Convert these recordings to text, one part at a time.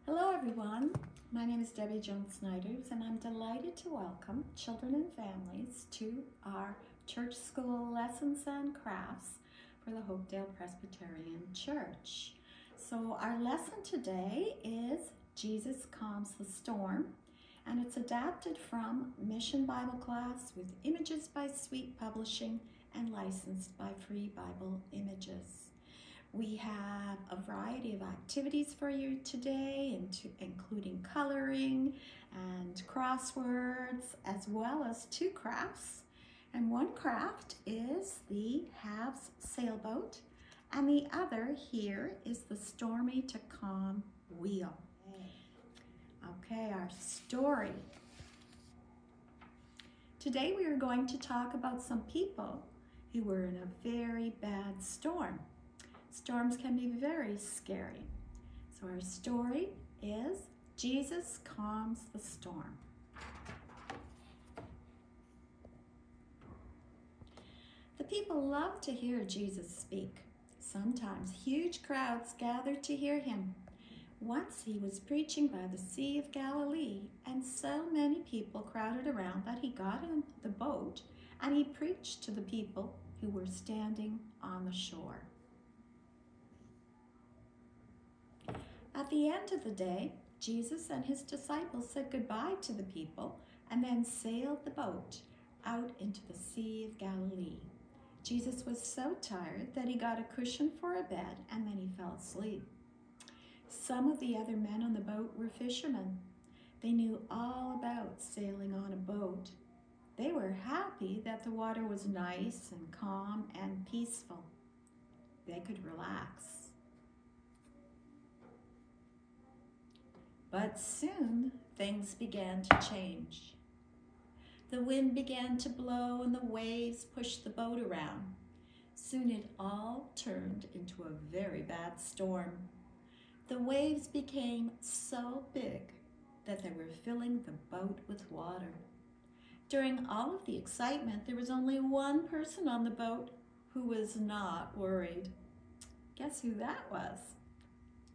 Hello everyone, my name is Debbie Jones-Snyders and I'm delighted to welcome children and families to our church school lessons and crafts for the Hopedale Presbyterian Church. So our lesson today is Jesus Calms the Storm, and it's adapted from Mission Bible Class with images by Sweet Publishing and licensed by Free Bible Images. We have a variety of activities for you today, including coloring and crosswords, as well as two crafts. And one craft is the Halves sailboat, and the other here is the Stormy to Calm wheel. Okay, our story. Today we are going to talk about some people who were in a very bad storm. Storms can be very scary. So our story is Jesus Calms the Storm. The people loved to hear Jesus speak. Sometimes huge crowds gathered to hear him. Once he was preaching by the Sea of Galilee, and so many people crowded around that he got in the boat and he preached to the people who were standing on the shore. At the end of the day, Jesus and his disciples said goodbye to the people and then sailed the boat out into the Sea of Galilee. Jesus was so tired that he got a cushion for a bed and then he fell asleep. Some of the other men on the boat were fishermen. They knew all about sailing on a boat. They were happy that the water was nice and calm and peaceful. They could relax. But soon things began to change. The wind began to blow and the waves pushed the boat around. Soon it all turned into a very bad storm. The waves became so big that they were filling the boat with water. During all of the excitement, there was only one person on the boat who was not worried. Guess who that was?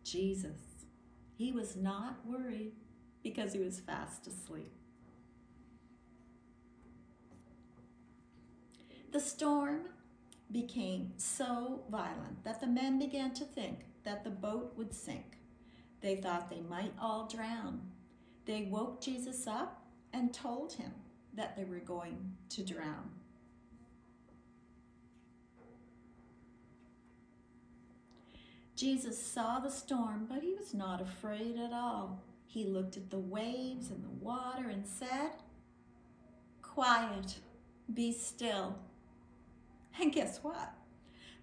Jesus. He was not worried because he was fast asleep. The storm became so violent that the men began to think that the boat would sink. They thought they might all drown. They woke Jesus up and told him that they were going to drown. Jesus saw the storm, but he was not afraid at all. He looked at the waves and the water and said, "Quiet, be still." And guess what?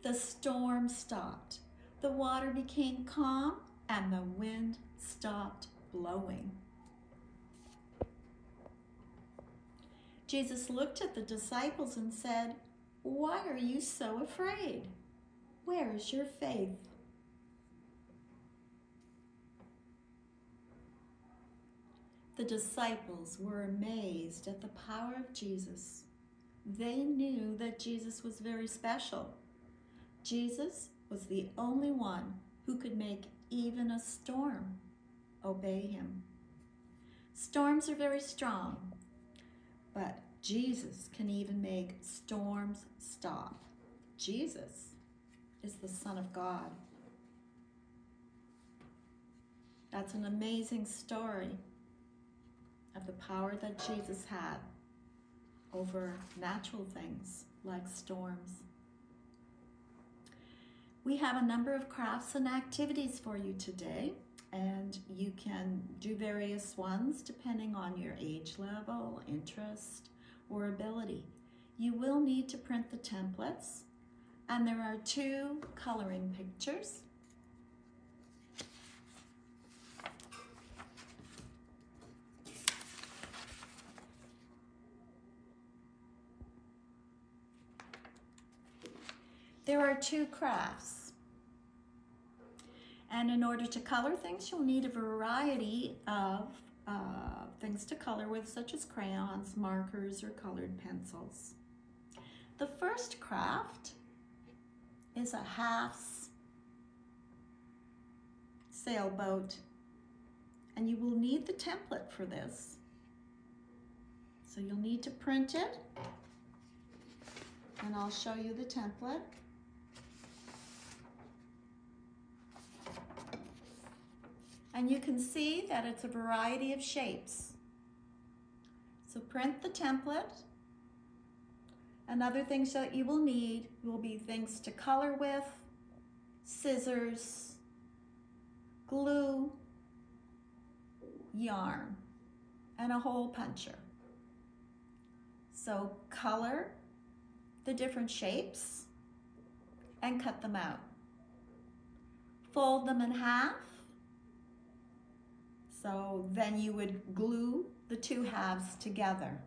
The storm stopped. The water became calm and the wind stopped blowing. Jesus looked at the disciples and said, "Why are you so afraid? Where is your faith?" The disciples were amazed at the power of Jesus. They knew that Jesus was very special. Jesus was the only one who could make even a storm obey him. Storms are very strong, but Jesus can even make storms stop. Jesus is the Son of God. That's an amazing story of the power that Jesus had over natural things like storms. We have a number of crafts and activities for you today, and you can do various ones depending on your age level, interest, or ability. You will need to print the templates, and there are two coloring pictures. There are two crafts, and in order to color things, you'll need a variety of things to color with, such as crayons, markers, or colored pencils. The first craft is a halves sailboat. And you will need the template for this. So you'll need to print it, and I'll show you the template. And you can see that it's a variety of shapes. So print the template. And other things that you will need will be things to color with, scissors, glue, yarn, and a hole puncher. So color the different shapes and cut them out. Fold them in half. So then you would glue the two halves together.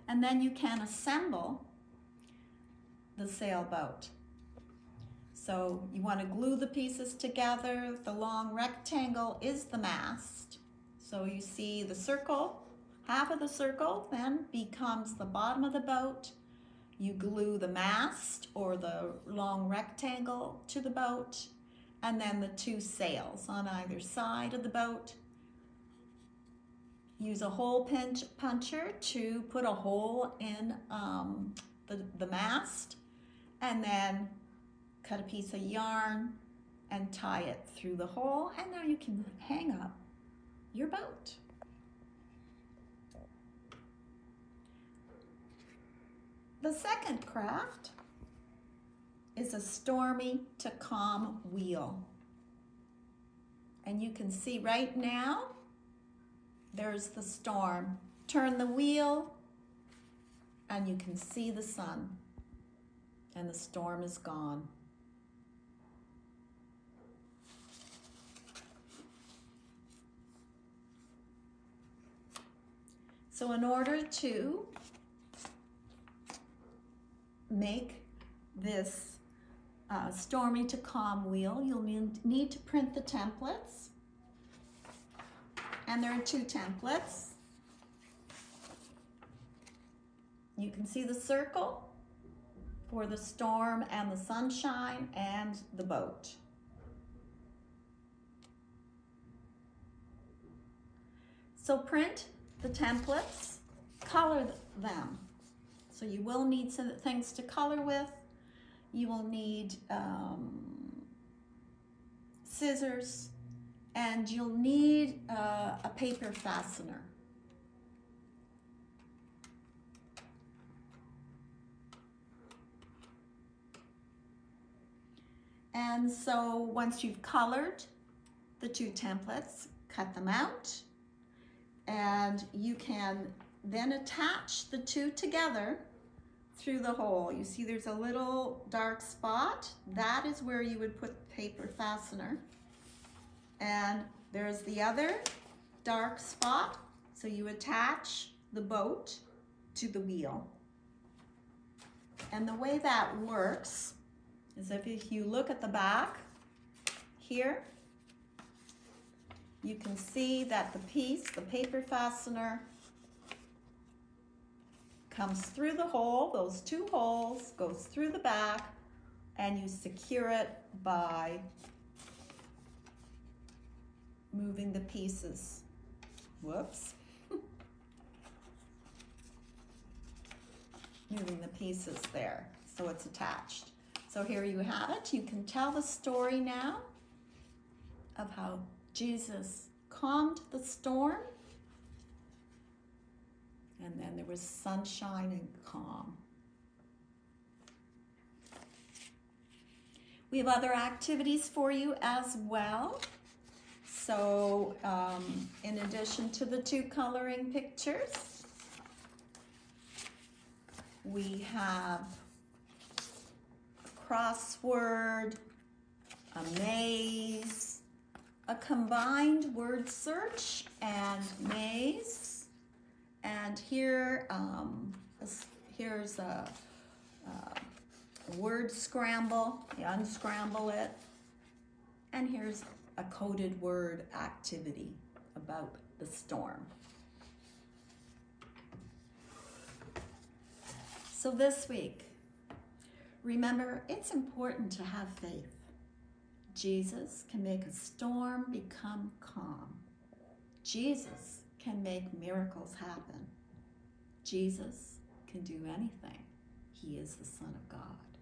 And then you can assemble the sailboat. So you want to glue the pieces together. The long rectangle is the mast. So you see the circle, half of the circle then becomes the bottom of the boat. You glue the mast or the long rectangle to the boat, and then the two sails on either side of the boat. Use a hole puncher to put a hole in the mast, and then cut a piece of yarn and tie it through the hole, and now you can hang up your boat. The second craft is a stormy to calm wheel. And you can see right now, there's the storm. Turn the wheel and you can see the sun, and the storm is gone. So in order to make this stormy to calm wheel, you'll need to print the templates. And there are two templates. You can see the circle for the storm and the sunshine and the boat. So print the templates, color them. So you will need some things to color with. You will need scissors, and you'll need a paper fastener. And so once you've colored the two templates, cut them out, and you can then attach the two together through the hole. You see there's a little dark spot. That is where you would put the paper fastener. And there's the other dark spot. So you attach the boat to the wheel. And the way that works is if you look at the back here, you can see that the paper fastener, comes through the hole, those two holes, goes through the back, and you secure it by moving the pieces. Whoops. Moving the pieces there, so it's attached. So here you have it. You can tell the story now of how Jesus calmed the storm, and then there was sunshine and calm. We have other activities for you as well. So in addition to the two coloring pictures, we have a crossword, a maze, a combined word search and maze. And here, here's a word scramble. You unscramble it. And here's a coded word activity about the storm. So this week, remember, it's important to have faith. Jesus can make a storm become calm. Jesus can make miracles happen. Jesus can do anything. He is the Son of God.